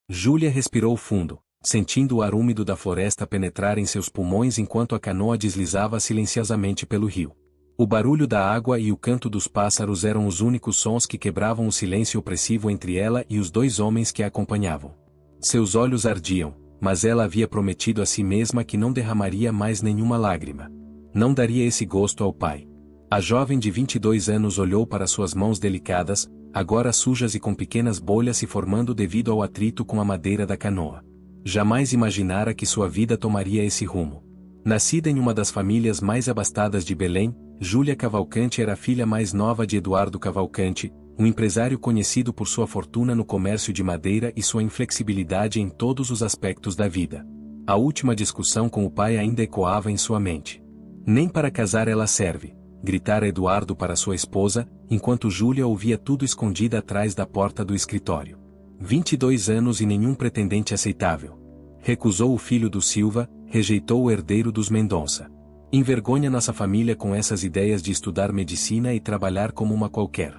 Júlia respirou fundo, sentindo o ar úmido da floresta penetrar em seus pulmões enquanto a canoa deslizava silenciosamente pelo rio. O barulho da água e o canto dos pássaros eram os únicos sons que quebravam o silêncio opressivo entre ela e os dois homens que a acompanhavam. Seus olhos ardiam, mas ela havia prometido a si mesma que não derramaria mais nenhuma lágrima. Não daria esse gosto ao pai. A jovem de 22 anos olhou para suas mãos delicadas, agora sujas e com pequenas bolhas se formando devido ao atrito com a madeira da canoa. Jamais imaginara que sua vida tomaria esse rumo. Nascida em uma das famílias mais abastadas de Belém, Júlia Cavalcante era a filha mais nova de Eduardo Cavalcante, um empresário conhecido por sua fortuna no comércio de madeira e sua inflexibilidade em todos os aspectos da vida. A última discussão com o pai ainda ecoava em sua mente. Nem para casar ela serve, gritara Eduardo para sua esposa, enquanto Júlia ouvia tudo escondida atrás da porta do escritório. 22 anos e nenhum pretendente aceitável. Recusou o filho do Silva, rejeitou o herdeiro dos Mendonça. Envergonha nossa família com essas ideias de estudar medicina e trabalhar como uma qualquer.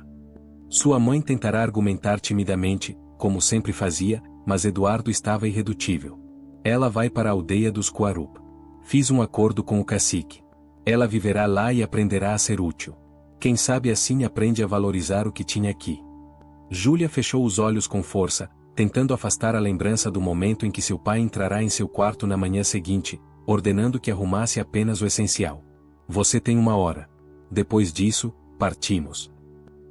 Sua mãe tentará argumentar timidamente, como sempre fazia, mas Eduardo estava irredutível. Ela vai para a aldeia dos Coarup. Fiz um acordo com o cacique. Ela viverá lá e aprenderá a ser útil. Quem sabe assim aprende a valorizar o que tinha aqui. Júlia fechou os olhos com força, tentando afastar a lembrança do momento em que seu pai entrará em seu quarto na manhã seguinte, ordenando que arrumasse apenas o essencial. Você tem 1 hora. Depois disso, partimos.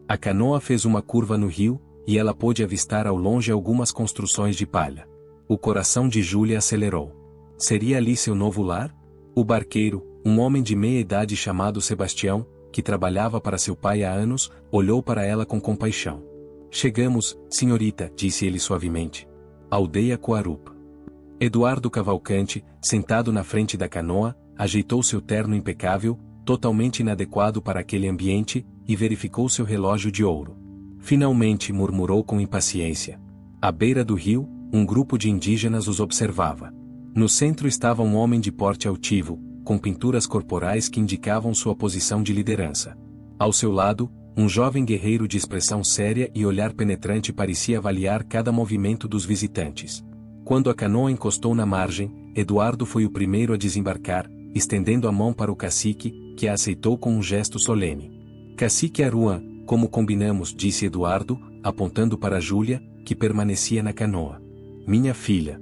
A canoa fez uma curva no rio, e ela pôde avistar ao longe algumas construções de palha. O coração de Júlia acelerou. Seria ali seu novo lar? O barqueiro, um homem de meia idade chamado Sebastião, que trabalhava para seu pai há anos, olhou para ela com compaixão. Chegamos, senhorita, disse ele suavemente. Aldeia Coarup. Eduardo Cavalcante, sentado na frente da canoa, ajeitou seu terno impecável, totalmente inadequado para aquele ambiente, e verificou seu relógio de ouro. Finalmente murmurou com impaciência. À beira do rio, um grupo de indígenas os observava. No centro estava um homem de porte altivo, com pinturas corporais que indicavam sua posição de liderança. Ao seu lado, um jovem guerreiro de expressão séria e olhar penetrante parecia avaliar cada movimento dos visitantes. Quando a canoa encostou na margem, Eduardo foi o primeiro a desembarcar, estendendo a mão para o cacique, que a aceitou com um gesto solene. Cacique Aruan, como combinamos, disse Eduardo, apontando para Júlia, que permanecia na canoa. Minha filha.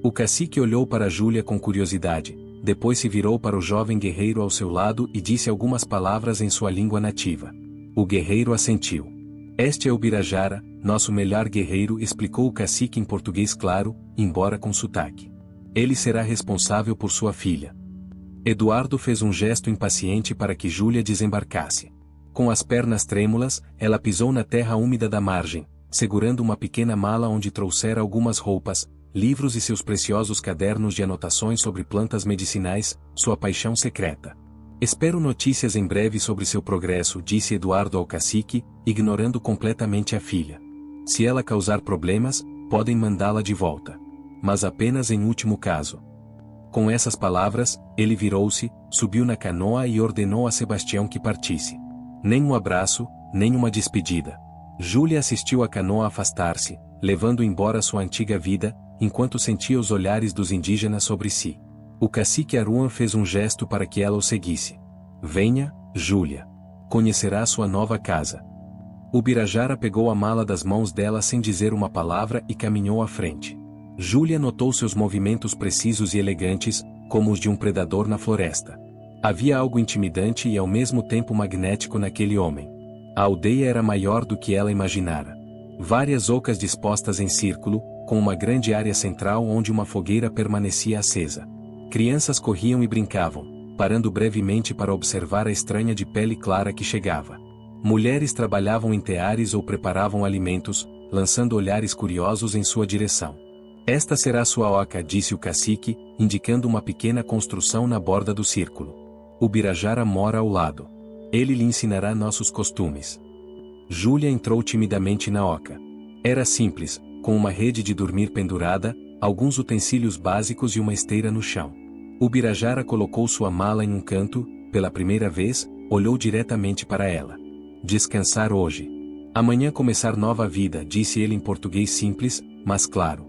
O cacique olhou para Júlia com curiosidade, depois se virou para o jovem guerreiro ao seu lado e disse algumas palavras em sua língua nativa. O guerreiro assentiu. Este é o Birajara, nosso melhor guerreiro, explicou o cacique em português claro, embora com sotaque. Ele será responsável por sua filha. Eduardo fez um gesto impaciente para que Júlia desembarcasse. Com as pernas trêmulas, ela pisou na terra úmida da margem, segurando uma pequena mala onde trouxera algumas roupas, livros e seus preciosos cadernos de anotações sobre plantas medicinais, sua paixão secreta. Espero notícias em breve sobre seu progresso, disse Eduardo ao cacique, ignorando completamente a filha. Se ela causar problemas, podem mandá-la de volta. Mas apenas em último caso. Com essas palavras, ele virou-se, subiu na canoa e ordenou a Sebastião que partisse. Nem um abraço, nem uma despedida. Júlia assistiu a canoa afastar-se, levando embora sua antiga vida, enquanto sentia os olhares dos indígenas sobre si. O cacique Aruan fez um gesto para que ela o seguisse. Venha, Júlia. Conhecerá sua nova casa. O Birajara pegou a mala das mãos dela sem dizer uma palavra e caminhou à frente. Júlia notou seus movimentos precisos e elegantes, como os de um predador na floresta. Havia algo intimidante e ao mesmo tempo magnético naquele homem. A aldeia era maior do que ela imaginara. Várias ocas dispostas em círculo, com uma grande área central onde uma fogueira permanecia acesa. Crianças corriam e brincavam, parando brevemente para observar a estranha de pele clara que chegava. Mulheres trabalhavam em teares ou preparavam alimentos, lançando olhares curiosos em sua direção. Esta será sua oca, disse o cacique, indicando uma pequena construção na borda do círculo. O Birajara mora ao lado. Ele lhe ensinará nossos costumes. Júlia entrou timidamente na oca. Era simples, com uma rede de dormir pendurada, alguns utensílios básicos e uma esteira no chão. O Birajara colocou sua mala em um canto, pela primeira vez, olhou diretamente para ela. Descansar hoje. Amanhã começar nova vida, disse ele em português simples, mas claro.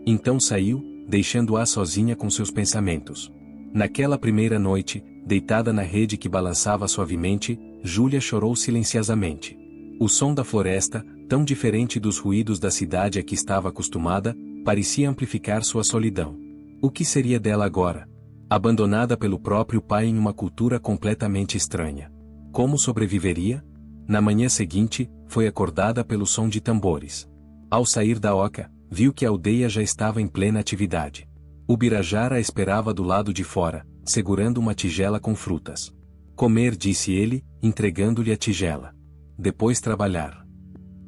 Então saiu, deixando-a sozinha com seus pensamentos. Naquela primeira noite, deitada na rede que balançava suavemente, Júlia chorou silenciosamente. O som da floresta, tão diferente dos ruídos da cidade a que estava acostumada, parecia amplificar sua solidão. O que seria dela agora? Abandonada pelo próprio pai em uma cultura completamente estranha. Como sobreviveria? Na manhã seguinte, foi acordada pelo som de tambores. Ao sair da oca, viu que a aldeia já estava em plena atividade. O Birajara a esperava do lado de fora, segurando uma tigela com frutas. Comer, disse ele, entregando-lhe a tigela. Depois trabalhar.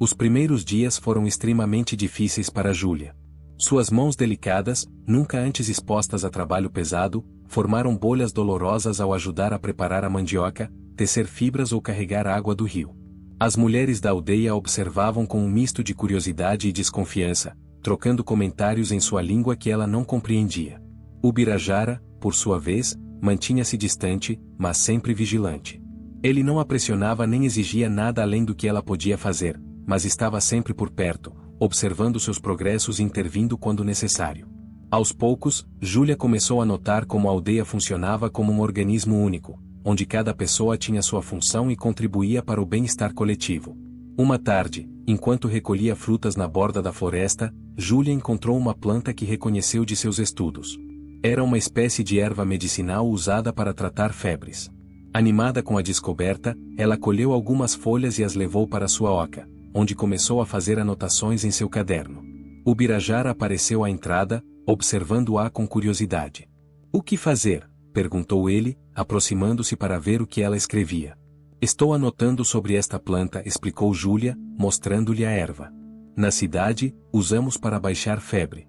Os primeiros dias foram extremamente difíceis para Júlia. Suas mãos delicadas, nunca antes expostas a trabalho pesado, formaram bolhas dolorosas ao ajudar a preparar a mandioca, tecer fibras ou carregar água do rio. As mulheres da aldeia a observavam com um misto de curiosidade e desconfiança, trocando comentários em sua língua que ela não compreendia. O Birajara, por sua vez, mantinha-se distante, mas sempre vigilante. Ele não a pressionava nem exigia nada além do que ela podia fazer, mas estava sempre por perto, observando seus progressos e intervindo quando necessário. Aos poucos, Júlia começou a notar como a aldeia funcionava como um organismo único, onde cada pessoa tinha sua função e contribuía para o bem-estar coletivo. Uma tarde, enquanto recolhia frutas na borda da floresta, Júlia encontrou uma planta que reconheceu de seus estudos. Era uma espécie de erva medicinal usada para tratar febres. Animada com a descoberta, ela colheu algumas folhas e as levou para sua oca, onde começou a fazer anotações em seu caderno. O Birajara apareceu à entrada, observando-a com curiosidade. "O que fazer?", perguntou ele, aproximando-se para ver o que ela escrevia. "Estou anotando sobre esta planta", explicou Júlia, mostrando-lhe a erva. "Na cidade, usamos para baixar febre."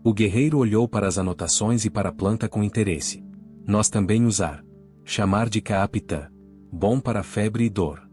O guerreiro olhou para as anotações e para a planta com interesse. "Nós também usar. Chamar de Kaapitã. Bom para febre e dor."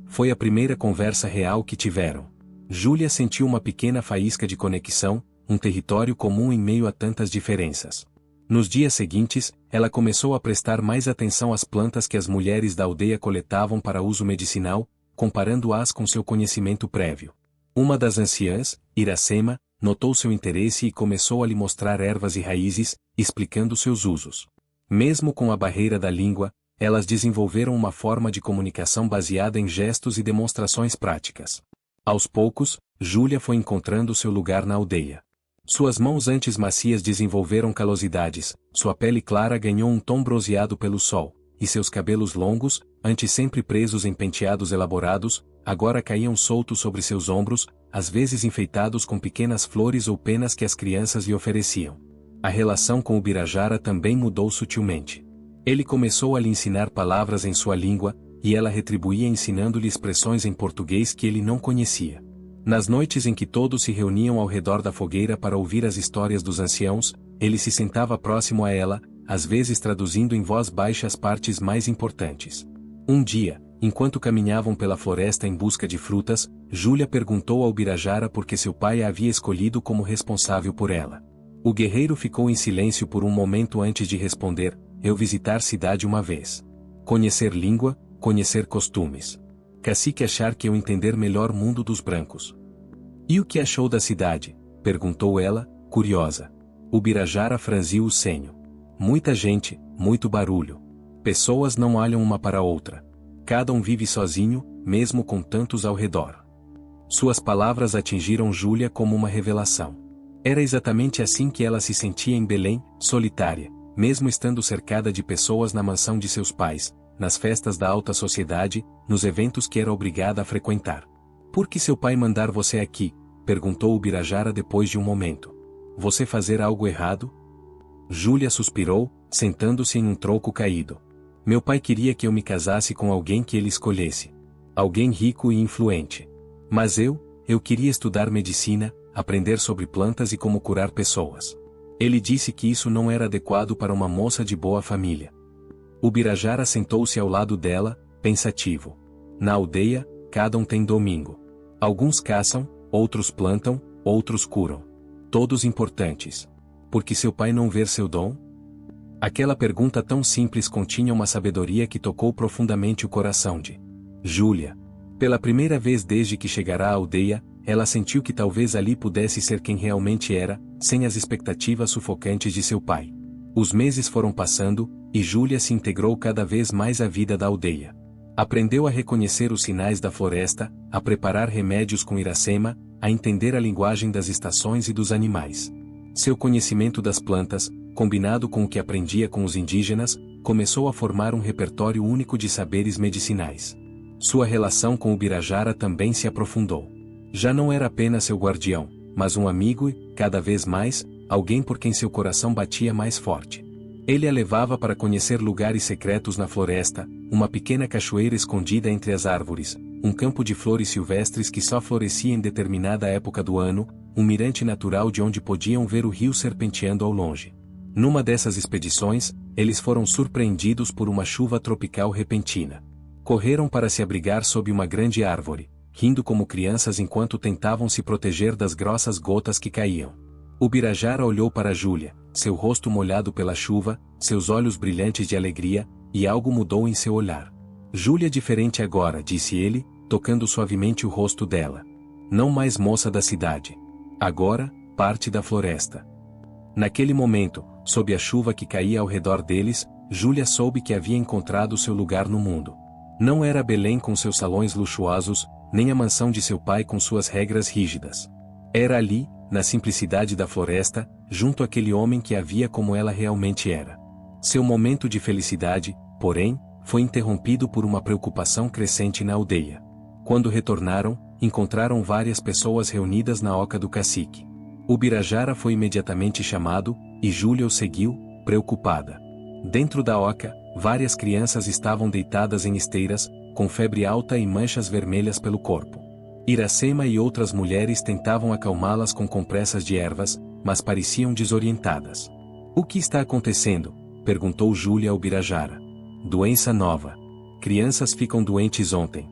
Foi a primeira conversa real que tiveram. Júlia sentiu uma pequena faísca de conexão, um território comum em meio a tantas diferenças. Nos dias seguintes, ela começou a prestar mais atenção às plantas que as mulheres da aldeia coletavam para uso medicinal, comparando-as com seu conhecimento prévio. Uma das anciãs, Iracema, notou seu interesse e começou a lhe mostrar ervas e raízes, explicando seus usos. Mesmo com a barreira da língua, elas desenvolveram uma forma de comunicação baseada em gestos e demonstrações práticas. Aos poucos, Júlia foi encontrando seu lugar na aldeia. Suas mãos antes macias desenvolveram calosidades, sua pele clara ganhou um tom bronzeado pelo sol, e seus cabelos longos, antes sempre presos em penteados elaborados, agora caíam soltos sobre seus ombros, às vezes enfeitados com pequenas flores ou penas que as crianças lhe ofereciam. A relação com o Birajara também mudou sutilmente. Ele começou a lhe ensinar palavras em sua língua, e ela retribuía ensinando-lhe expressões em português que ele não conhecia. Nas noites em que todos se reuniam ao redor da fogueira para ouvir as histórias dos anciãos, ele se sentava próximo a ela, às vezes traduzindo em voz baixa as partes mais importantes. Um dia, enquanto caminhavam pela floresta em busca de frutas, Júlia perguntou ao Birajara por que seu pai a havia escolhido como responsável por ela. O guerreiro ficou em silêncio por um momento antes de responder: "Eu visitar cidade uma vez. Conhecer língua, conhecer costumes. Cacique achar que eu entender melhor mundo dos brancos." "E o que achou da cidade?", perguntou ela, curiosa. O Birajara franziu o senho. "Muita gente, muito barulho. Pessoas não olham uma para a outra. Cada um vive sozinho, mesmo com tantos ao redor." Suas palavras atingiram Júlia como uma revelação. Era exatamente assim que ela se sentia em Belém, solitária, mesmo estando cercada de pessoas na mansão de seus pais, nas festas da alta sociedade, nos eventos que era obrigada a frequentar. "Por que seu pai mandar você aqui?", perguntou o Birajara depois de um momento. "Você fazer algo errado?" Júlia suspirou, sentando-se em um tronco caído. "Meu pai queria que eu me casasse com alguém que ele escolhesse. Alguém rico e influente. Mas eu queria estudar medicina, aprender sobre plantas e como curar pessoas. Ele disse que isso não era adequado para uma moça de boa família." O Birajara sentou-se ao lado dela, pensativo. "Na aldeia, cada um tem domingo. Alguns caçam, outros plantam, outros curam. Todos importantes. Por que seu pai não ver seu dom?" Aquela pergunta tão simples continha uma sabedoria que tocou profundamente o coração de Júlia. Pela primeira vez desde que chegara à aldeia, ela sentiu que talvez ali pudesse ser quem realmente era, sem as expectativas sufocantes de seu pai. Os meses foram passando, e Júlia se integrou cada vez mais à vida da aldeia. Aprendeu a reconhecer os sinais da floresta, a preparar remédios com Iracema, a entender a linguagem das estações e dos animais. Seu conhecimento das plantas, combinado com o que aprendia com os indígenas, começou a formar um repertório único de saberes medicinais. Sua relação com o Birajara também se aprofundou. Já não era apenas seu guardião, mas um amigo e, cada vez mais, alguém por quem seu coração batia mais forte. Ele a levava para conhecer lugares secretos na floresta, uma pequena cachoeira escondida entre as árvores, um campo de flores silvestres que só florescia em determinada época do ano, um mirante natural de onde podiam ver o rio serpenteando ao longe. Numa dessas expedições, eles foram surpreendidos por uma chuva tropical repentina. Correram para se abrigar sob uma grande árvore, rindo como crianças enquanto tentavam se proteger das grossas gotas que caíam. O Birajara olhou para Júlia, seu rosto molhado pela chuva, seus olhos brilhantes de alegria, e algo mudou em seu olhar. Júlia diferente agora, disse ele, tocando suavemente o rosto dela. Não mais moça da cidade. Agora, parte da floresta. Naquele momento, sob a chuva que caía ao redor deles, Júlia soube que havia encontrado seu lugar no mundo. Não era Belém com seus salões luxuosos, nem a mansão de seu pai com suas regras rígidas. Era ali, na simplicidade da floresta, junto àquele homem que a via como ela realmente era. Seu momento de felicidade, porém, foi interrompido por uma preocupação crescente na aldeia. Quando retornaram, encontraram várias pessoas reunidas na oca do cacique. O Birajara foi imediatamente chamado, e Júlia o seguiu, preocupada. Dentro da oca, várias crianças estavam deitadas em esteiras, com febre alta e manchas vermelhas pelo corpo. Iracema e outras mulheres tentavam acalmá-las com compressas de ervas, mas pareciam desorientadas. O que está acontecendo? Perguntou Júlia ao Birajara. Doença nova. Crianças ficam doentes ontem.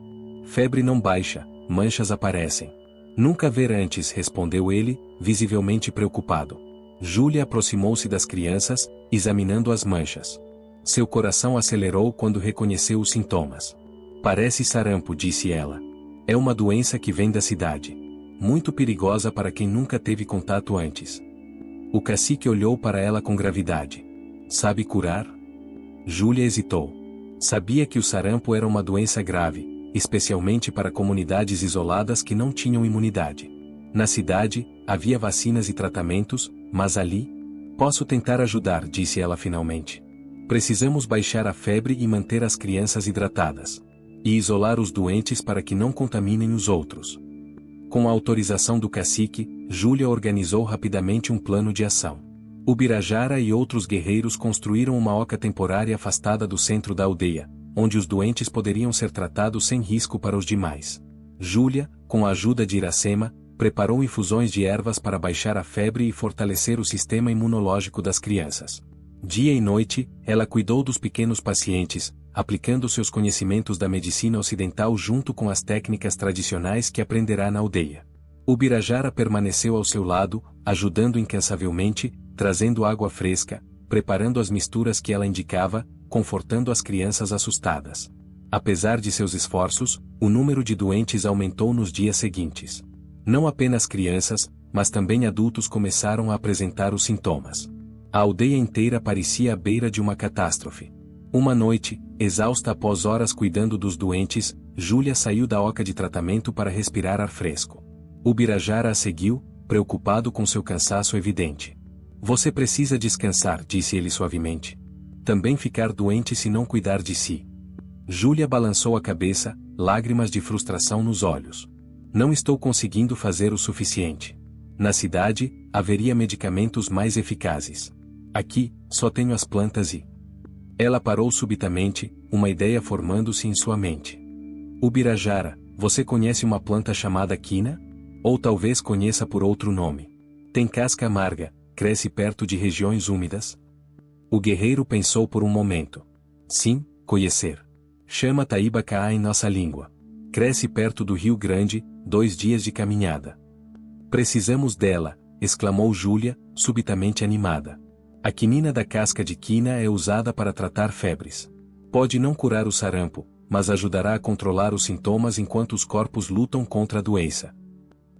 Febre não baixa, manchas aparecem. Nunca ver antes, respondeu ele, visivelmente preocupado. Júlia aproximou-se das crianças, examinando as manchas. Seu coração acelerou quando reconheceu os sintomas. Parece sarampo, disse ela. É uma doença que vem da cidade. Muito perigosa para quem nunca teve contato antes. O cacique olhou para ela com gravidade. Sabe curar? Júlia hesitou. Sabia que o sarampo era uma doença grave, especialmente para comunidades isoladas que não tinham imunidade. Na cidade, havia vacinas e tratamentos, mas ali... Posso tentar ajudar, disse ela finalmente. Precisamos baixar a febre e manter as crianças hidratadas. E isolar os doentes para que não contaminem os outros. Com a autorização do cacique, Júlia organizou rapidamente um plano de ação. O Birajara e outros guerreiros construíram uma oca temporária afastada do centro da aldeia, onde os doentes poderiam ser tratados sem risco para os demais. Júlia, com a ajuda de Iracema, preparou infusões de ervas para baixar a febre e fortalecer o sistema imunológico das crianças. Dia e noite, ela cuidou dos pequenos pacientes, aplicando seus conhecimentos da medicina ocidental junto com as técnicas tradicionais que aprenderá na aldeia. O Birajara permaneceu ao seu lado, ajudando incansavelmente, trazendo água fresca, preparando as misturas que ela indicava, confortando as crianças assustadas. Apesar de seus esforços, o número de doentes aumentou nos dias seguintes. Não apenas crianças, mas também adultos começaram a apresentar os sintomas. A aldeia inteira parecia à beira de uma catástrofe. Uma noite, exausta após horas cuidando dos doentes, Júlia saiu da oca de tratamento para respirar ar fresco. O Birajara a seguiu, preocupado com seu cansaço evidente. Você precisa descansar, disse ele suavemente. Também ficar doente se não cuidar de si. Júlia balançou a cabeça, lágrimas de frustração nos olhos. Não estou conseguindo fazer o suficiente. Na cidade, haveria medicamentos mais eficazes. Aqui, só tenho as plantas e... Ela parou subitamente, uma ideia formando-se em sua mente. O Birajara, você conhece uma planta chamada quina? Ou talvez conheça por outro nome. Tem casca amarga, cresce perto de regiões úmidas? O guerreiro pensou por um momento. Sim, conhecer. Chama Taíba-Caá em nossa língua. Cresce perto do Rio Grande, 2 dias de caminhada. Precisamos dela, exclamou Júlia, subitamente animada. A quinina da casca de quina é usada para tratar febres. Pode não curar o sarampo, mas ajudará a controlar os sintomas enquanto os corpos lutam contra a doença.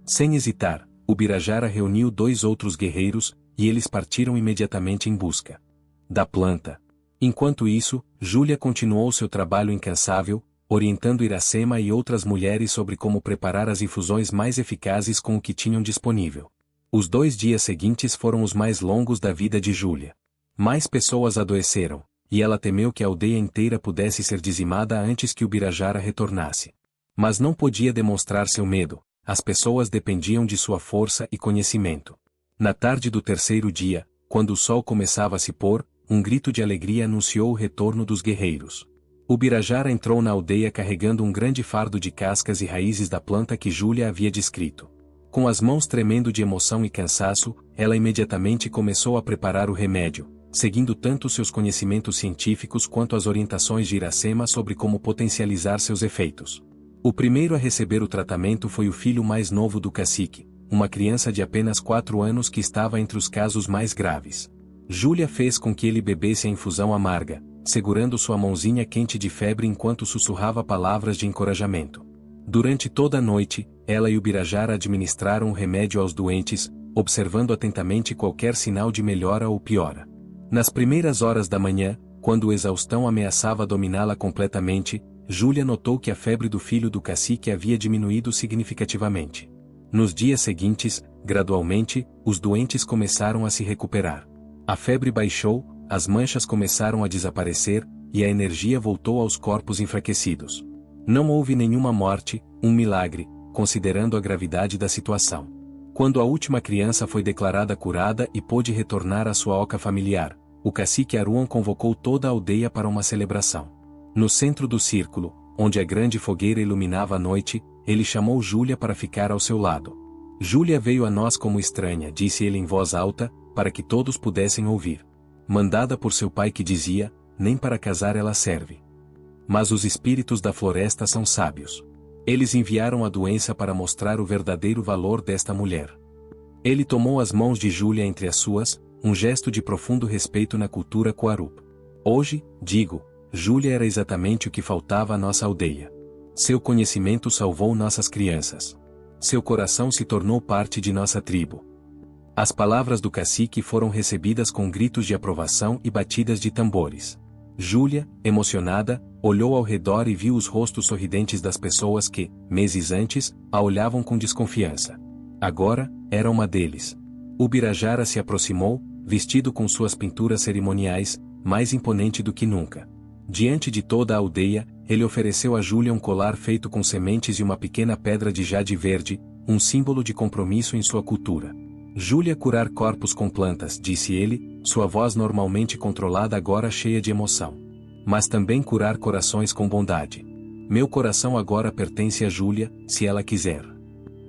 Sem hesitar, Ubirajara reuniu 2 outros guerreiros, e eles partiram imediatamente em busca da planta. Enquanto isso, Júlia continuou seu trabalho incansável, orientando Iracema e outras mulheres sobre como preparar as infusões mais eficazes com o que tinham disponível. Os 2 dias seguintes foram os mais longos da vida de Júlia. Mais pessoas adoeceram, e ela temeu que a aldeia inteira pudesse ser dizimada antes que Ubirajara retornasse. Mas não podia demonstrar seu medo, as pessoas dependiam de sua força e conhecimento. Na tarde do 3º dia, quando o sol começava a se pôr, um grito de alegria anunciou o retorno dos guerreiros. Ubirajara entrou na aldeia carregando um grande fardo de cascas e raízes da planta que Júlia havia descrito. Com as mãos tremendo de emoção e cansaço, ela imediatamente começou a preparar o remédio, seguindo tanto seus conhecimentos científicos quanto as orientações de Iracema sobre como potencializar seus efeitos. O primeiro a receber o tratamento foi o filho mais novo do cacique, uma criança de apenas 4 anos que estava entre os casos mais graves. Júlia fez com que ele bebesse a infusão amarga, segurando sua mãozinha quente de febre enquanto sussurrava palavras de encorajamento. Durante toda a noite, ela e Ubirajara administraram o remédio aos doentes, observando atentamente qualquer sinal de melhora ou piora. Nas primeiras horas da manhã, quando a exaustão ameaçava dominá-la completamente, Júlia notou que a febre do filho do cacique havia diminuído significativamente. Nos dias seguintes, gradualmente, os doentes começaram a se recuperar. A febre baixou, as manchas começaram a desaparecer, e a energia voltou aos corpos enfraquecidos. Não houve nenhuma morte, um milagre, considerando a gravidade da situação. Quando a última criança foi declarada curada e pôde retornar à sua oca familiar, o cacique Aruan convocou toda a aldeia para uma celebração. No centro do círculo, onde a grande fogueira iluminava a noite, ele chamou Júlia para ficar ao seu lado. Júlia veio a nós como estranha, disse ele em voz alta, para que todos pudessem ouvir. Mandada por seu pai que dizia, nem para casar ela serve. Mas os espíritos da floresta são sábios. Eles enviaram a doença para mostrar o verdadeiro valor desta mulher. Ele tomou as mãos de Júlia entre as suas, um gesto de profundo respeito na cultura Coarup. Hoje, digo, Júlia era exatamente o que faltava à nossa aldeia. Seu conhecimento salvou nossas crianças. Seu coração se tornou parte de nossa tribo. As palavras do cacique foram recebidas com gritos de aprovação e batidas de tambores. Júlia, emocionada, olhou ao redor e viu os rostos sorridentes das pessoas que, meses antes, a olhavam com desconfiança. Agora, era uma deles. Ubirajara se aproximou, vestido com suas pinturas cerimoniais, mais imponente do que nunca. Diante de toda a aldeia, ele ofereceu a Júlia um colar feito com sementes e uma pequena pedra de jade verde, um símbolo de compromisso em sua cultura. Júlia curar corpos com plantas, disse ele, sua voz normalmente controlada agora cheia de emoção. Mas também curar corações com bondade. Meu coração agora pertence a Júlia, se ela quiser.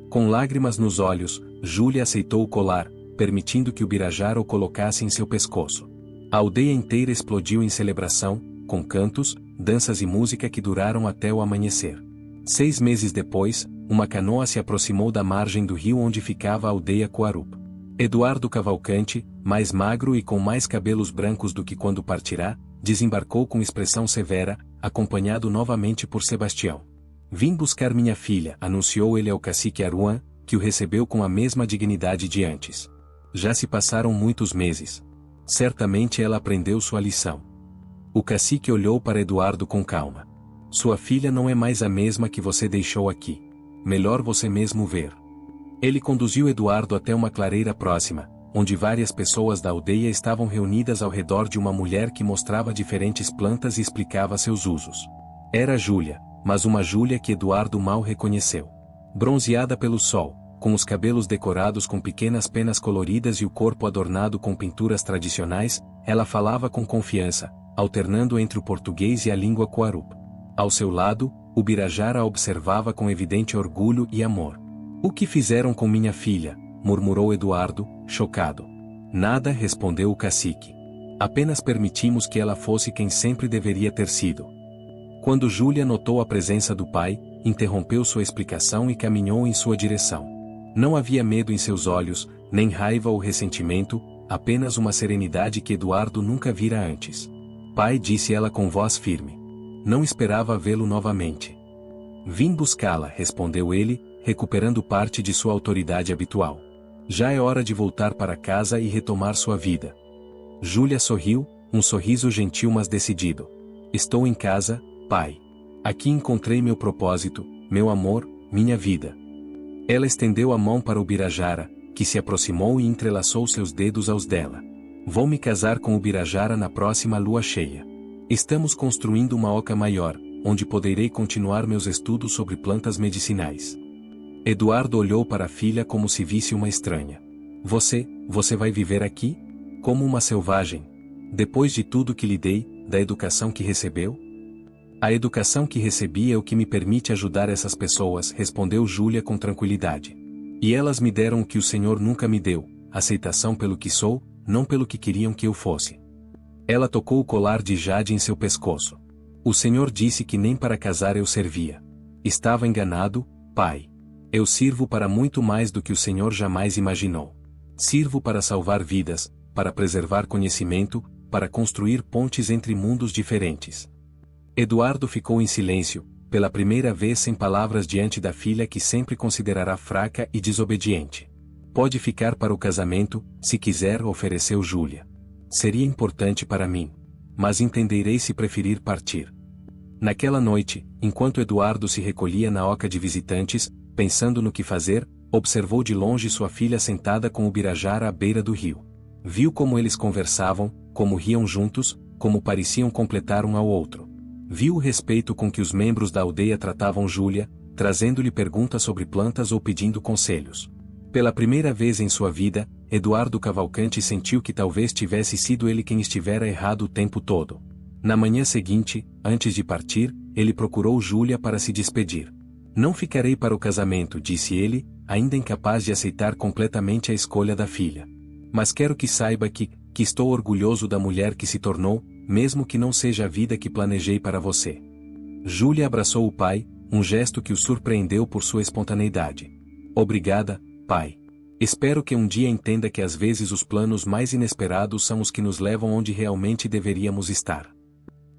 Com lágrimas nos olhos, Júlia aceitou o colar, permitindo que Ubirajara o colocasse em seu pescoço. A aldeia inteira explodiu em celebração, com cantos, danças e música que duraram até o amanhecer. 6 meses depois, uma canoa se aproximou da margem do rio onde ficava a aldeia Coarup. Eduardo Cavalcante, mais magro e com mais cabelos brancos do que quando partirá, desembarcou com expressão severa, acompanhado novamente por Sebastião. Vim buscar minha filha, anunciou ele ao cacique Aruan, que o recebeu com a mesma dignidade de antes. Já se passaram muitos meses. Certamente ela aprendeu sua lição. O cacique olhou para Eduardo com calma. Sua filha não é mais a mesma que você deixou aqui. Melhor você mesmo ver. Ele conduziu Eduardo até uma clareira próxima, onde várias pessoas da aldeia estavam reunidas ao redor de uma mulher que mostrava diferentes plantas e explicava seus usos. Era Júlia, mas uma Júlia que Eduardo mal reconheceu. Bronzeada pelo sol, com os cabelos decorados com pequenas penas coloridas e o corpo adornado com pinturas tradicionais, ela falava com confiança, alternando entre o português e a língua Coarup. Ao seu lado, Ubirajara a observava com evidente orgulho e amor. O que fizeram com minha filha? Murmurou Eduardo, chocado. Nada, respondeu o cacique. Apenas permitimos que ela fosse quem sempre deveria ter sido. Quando Júlia notou a presença do pai, interrompeu sua explicação e caminhou em sua direção. Não havia medo em seus olhos, nem raiva ou ressentimento, apenas uma serenidade que Eduardo nunca vira antes. Pai, disse ela com voz firme. Não esperava vê-lo novamente. Vim buscá-la, respondeu ele, recuperando parte de sua autoridade habitual. Já é hora de voltar para casa e retomar sua vida. Júlia sorriu, um sorriso gentil mas decidido. Estou em casa, pai. Aqui encontrei meu propósito, meu amor, minha vida. Ela estendeu a mão para Ubirajara, que se aproximou e entrelaçou seus dedos aos dela. Vou me casar com Ubirajara na próxima lua cheia. Estamos construindo uma oca maior, onde poderei continuar meus estudos sobre plantas medicinais. Eduardo olhou para a filha como se visse uma estranha. Você vai viver aqui? Como uma selvagem? Depois de tudo que lhe dei, da educação que recebeu? A educação que recebi é o que me permite ajudar essas pessoas, respondeu Júlia com tranquilidade. E elas me deram o que o Senhor nunca me deu, aceitação pelo que sou, não pelo que queriam que eu fosse. Ela tocou o colar de jade em seu pescoço. O Senhor disse que nem para casar eu servia. Estava enganado, pai. Eu sirvo para muito mais do que o Senhor jamais imaginou. Sirvo para salvar vidas, para preservar conhecimento, para construir pontes entre mundos diferentes. Eduardo ficou em silêncio, pela primeira vez sem palavras diante da filha que sempre considerará fraca e desobediente. Pode ficar para o casamento, se quiser, ofereceu Júlia. Seria importante para mim. Mas entenderei se preferir partir. Naquela noite, enquanto Eduardo se recolhia na oca de visitantes, pensando no que fazer, observou de longe sua filha sentada com Ubirajara à beira do rio. Viu como eles conversavam, como riam juntos, como pareciam completar um ao outro. Viu o respeito com que os membros da aldeia tratavam Júlia, trazendo-lhe perguntas sobre plantas ou pedindo conselhos. Pela primeira vez em sua vida, Eduardo Cavalcante sentiu que talvez tivesse sido ele quem estivera errado o tempo todo. Na manhã seguinte, antes de partir, ele procurou Júlia para se despedir. Não ficarei para o casamento, disse ele, ainda incapaz de aceitar completamente a escolha da filha. Mas quero que saiba que estou orgulhoso da mulher que se tornou, mesmo que não seja a vida que planejei para você. Júlia abraçou o pai, um gesto que o surpreendeu por sua espontaneidade. Obrigada, pai. Espero que um dia entenda que às vezes os planos mais inesperados são os que nos levam onde realmente deveríamos estar.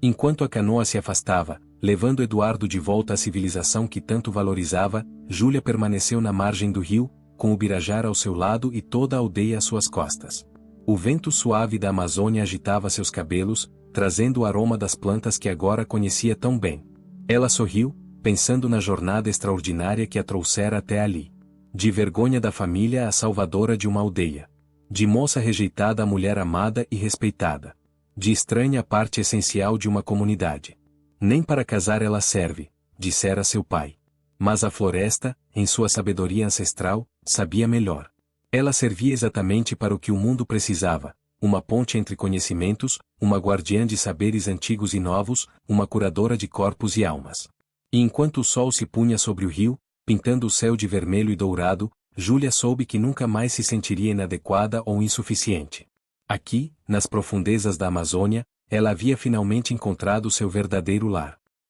Enquanto a canoa se afastava, levando Eduardo de volta à civilização que tanto valorizava, Júlia permaneceu na margem do rio, com Ubirajara ao seu lado e toda a aldeia às suas costas. O vento suave da Amazônia agitava seus cabelos, trazendo o aroma das plantas que agora conhecia tão bem. Ela sorriu, pensando na jornada extraordinária que a trouxera até ali. De vergonha da família à salvadora de uma aldeia. De moça rejeitada à mulher amada e respeitada. De estranha à parte essencial de uma comunidade. Nem para casar ela serve, dissera seu pai. Mas a floresta, em sua sabedoria ancestral, sabia melhor. Ela servia exatamente para o que o mundo precisava, uma ponte entre conhecimentos, uma guardiã de saberes antigos e novos, uma curadora de corpos e almas. E enquanto o sol se punha sobre o rio, pintando o céu de vermelho e dourado, Júlia soube que nunca mais se sentiria inadequada ou insuficiente. Aqui, nas profundezas da Amazônia, ela havia finalmente encontrado seu verdadeiro lar.